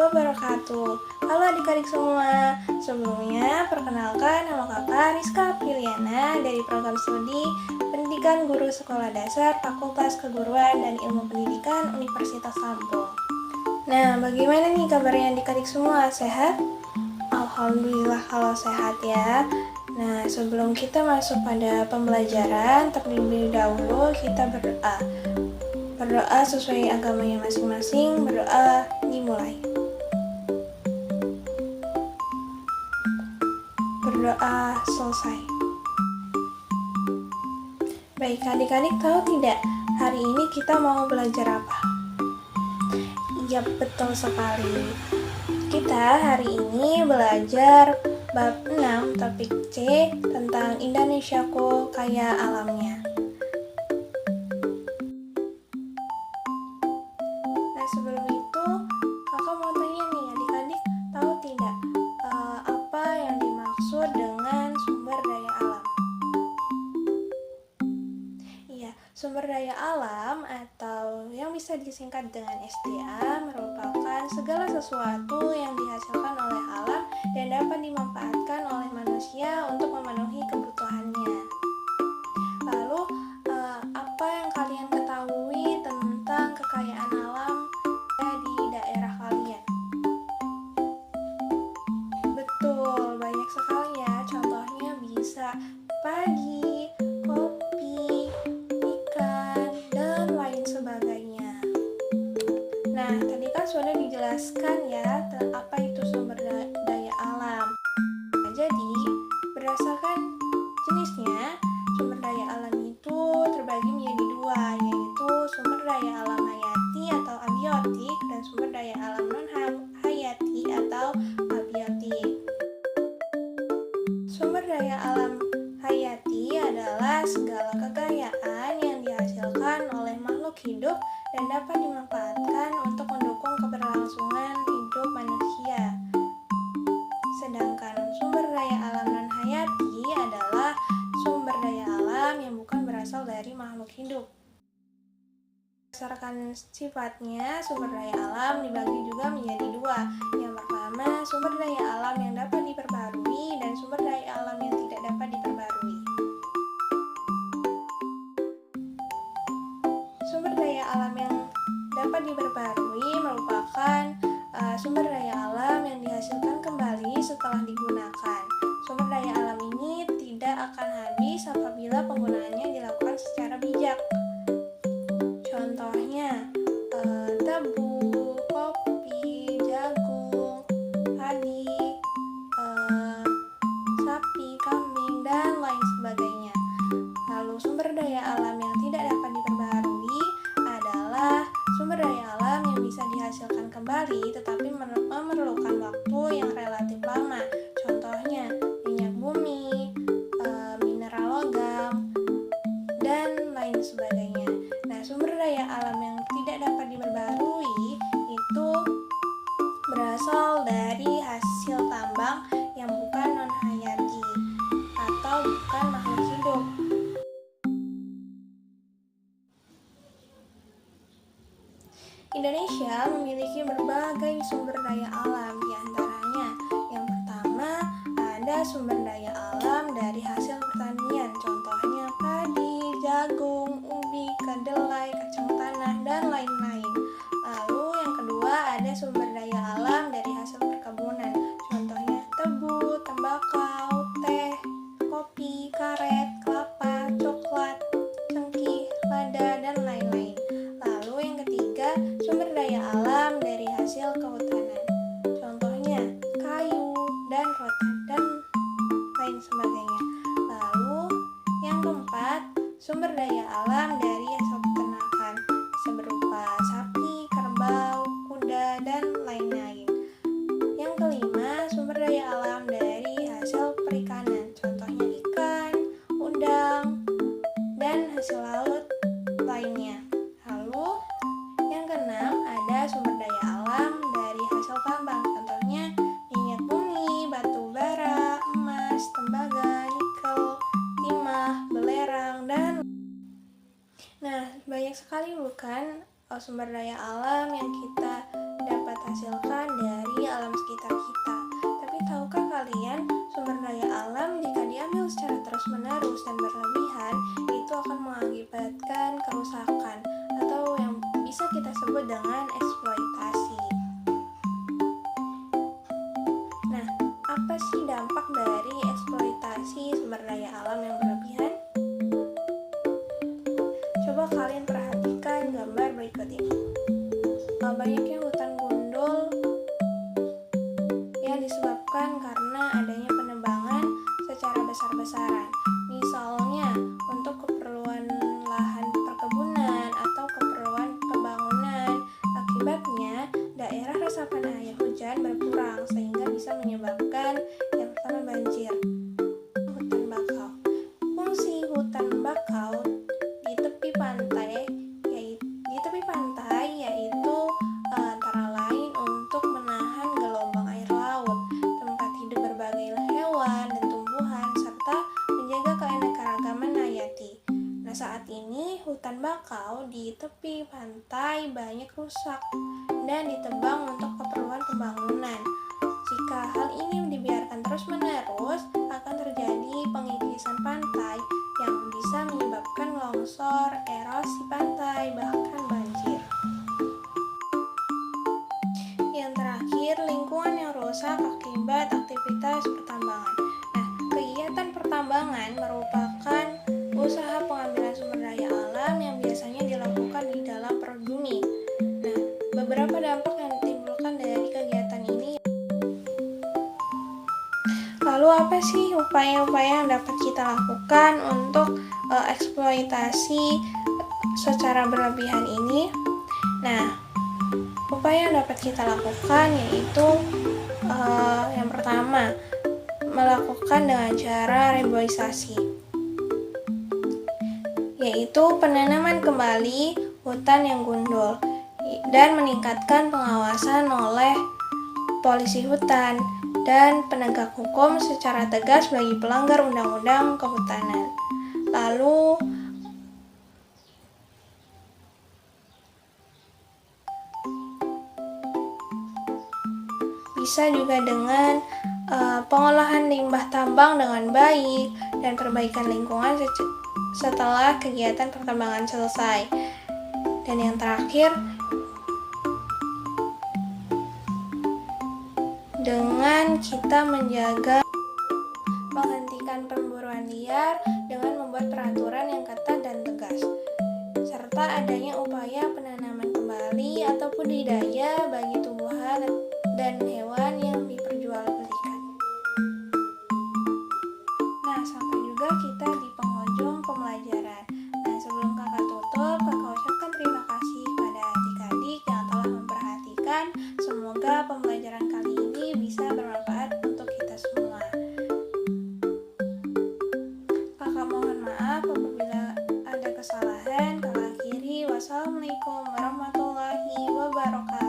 wabarakatuh. Halo adik-adik semua. Sebelumnya, perkenalkan nama kakak Rizka Apriliana dari program studi Pendidikan Guru Sekolah Dasar Fakultas Keguruan dan Ilmu Pendidikan Universitas Lampung. Nah, bagaimana nih kabarnya adik-adik semua? Sehat? Alhamdulillah kalau sehat ya. Nah, sebelum kita masuk pada pembelajaran, terlebih dahulu kita berdoa. Berdoa sesuai agamanya masing-masing, berdoa dimulai. Berdoa selesai. Baik, adik-adik tahu tidak, hari ini kita mau belajar apa? Iya, betul sekali. Kita hari ini belajar bab 6 topik C tentang Indonesiaku kaya alamnya. Nah, sebelum itu kakak mau tanya nih, adik-adik tahu tidak apa yang dimaksud dengan sumber daya alam? Iya, sumber daya alam atau yang bisa disingkat dengan SDA merupakan segala sesuatu yang dihasilkan oleh alam dan dapat dimanfaatkan oleh manusia untuk memenuhi kebutuhannya. Lalu, apa yang kalian ketahui tentang kekayaan alam di daerah kalian? Betul, banyak sekali ya. Contohnya bisa padi, kopi, ikan, dan lain sebagainya. Nah, tadi kan sudah dijelaskan ya apa itu sumber daya alam. Nah, jadi, berdasarkan jenisnya, sumber daya alam itu terbagi menjadi dua, yaitu sumber daya alam hayati atau abiotik dan sumber daya alam non-hayati atau abiotik. Sumber daya alam hayati adalah segala kekayaan yang dihasilkan oleh makhluk hidup dan dapat dimanfaatkan untuk mendukung keberlangsungan hidup manusia. Sedangkan sumber daya alam non-hayati adalah sumber daya alam yang bukan berasal dari makhluk hidup. Berdasarkan sifatnya, sumber daya alam dibagi juga menjadi dua. Yang pertama, sumber daya alam yang dapat diperbarui dan sumber daya alam yang tidak dapat diperbarui. Sumber daya alam yang dapat diperbarui merupakan sumber daya alam yang dihasilkan kembali setelah digunakan. Sumber daya alam ini tidak akan habis apabila penggunaannya dilakukan secara bijak. Contohnya, tebu, kopi, jagung, padi, sapi, kambing, dan lain sebagainya. Lalu sumber daya alam yang tidak dapat diperbarui adalah sumber daya alam yang bisa dihasilkan kembali tetapi memerlukan waktu yang relatif lama. Contohnya, minyak bumi, mineral logam, dan lain sebagainya. Nah, sumber daya alam yang tidak dapat diperbarui itu berasal dari hasil tambang yang bukan non-hayati atau bukan makhluk hidup. Indonesia memiliki berbagai sumber daya alam, diantaranya yang pertama ada sumber daya alam dari hasil pertanian, contohnya padi, jagung, ubi, kedelai, kacang tanah, dan lain-lain. Lalu yang kedua ada sumber daya alam dari hasil perkebunan, contohnya tebu, tembakau, teh, kopi, karet, kelapa, coklat, cengkih, lada, dan lain-lain. Lalu yang ketiga, sumber daya alam dari hasil kehutanan, contohnya kayu dan rotan dan lain sebagainya. Lalu yang keempat, sumber daya alam dari hasil peternakan berupa sapi, kerbau, kuda, dan lain-lain. Yang kelima, sumber daya alam dari hasil perikanan, contohnya ikan, udang, dan hasil laut lainnya. Lalu yang keenam ada sumber daya alam dari hasil tambang, contohnya minyak bumi, batu bara, emas, tembaga, nikel, timah, belerang, dan nah, banyak sekali bukan sumber daya alam yang kita dapat dihasilkan dari alam sekitar kita. Tapi tahukah kalian, sumber daya alam jika diambil secara terus-menerus dan berlebihan, itu akan mengakibatkan kerusakan atau yang bisa kita sebut dengan eksploitasi. Nah, apa sih dampak dari eksploitasi sumber daya alam yang berlebihan? Coba kalian perhatikan gambar berikut ini. Banyaknya hutan gundul yang disebabkan karena adanya penebangan secara besar-besaran. Misalnya untuk keperluan lahan perkebunan atau keperluan pembangunan. Akibatnya daerah resapan air hujan berkurang sehingga bisa menyebabkan yang pertama banjir. Hutan bakau. Fungsi hutan bakau di tepi pantai yaitu antara lain untuk menahan gelombang air laut, tempat hidup berbagai hewan dan tumbuhan, serta menjaga keanekaragaman hayati. Nah, saat ini hutan bakau di tepi pantai banyak rusak dan ditebang untuk keperluan pembangunan. Jika hal ini dibiarkan terus-menerus, akan terjadi pengikisan pantai yang bisa menyebabkan longsor, erosi pantai, bahkan banjir. Yang terakhir, lingkungan yang rusak akibat aktivitas pertambangan. Nah, kegiatan pertambangan merupakan usaha pengambilan sumber daya alam yang biasanya dilakukan di dalam perut bumi. Nah, beberapa dampak yang ditimbulkan dari kegiatan ini. Lalu apa sih upaya-upaya yang dapat kita lakukan untuk eksploitasi secara berlebihan ini? Nah, upaya yang dapat kita lakukan yaitu yang pertama, melakukan dengan cara reboisasi, yaitu penanaman kembali hutan yang gundul dan meningkatkan pengawasan oleh polisi hutan dan penegak hukum secara tegas bagi pelanggar undang-undang kehutanan. Lalu bisa juga dengan pengolahan limbah tambang dengan baik dan perbaikan lingkungan setelah kegiatan pertambangan selesai. Dan yang terakhir, dengan kita menghentikan pemburuan liar dengan membuat peraturan yang ketat dan tegas, serta adanya upaya penanaman kembali atau budidaya bagi tumbuhan dan hewan yang diperjualbelikan. Nah, sampai juga kita di penghujung pembelajaran. Nah, sebelum kakak tutup, kakak ucapkan terima kasih kepada adik-adik yang telah memperhatikan. Semoga pembelajaran kali ini bisa bermanfaat untuk kita semua. Kakak mohon maaf apabila ada kesalahan. Kakak akhiri, wassalamualaikum warahmatullahi wabarakatuh.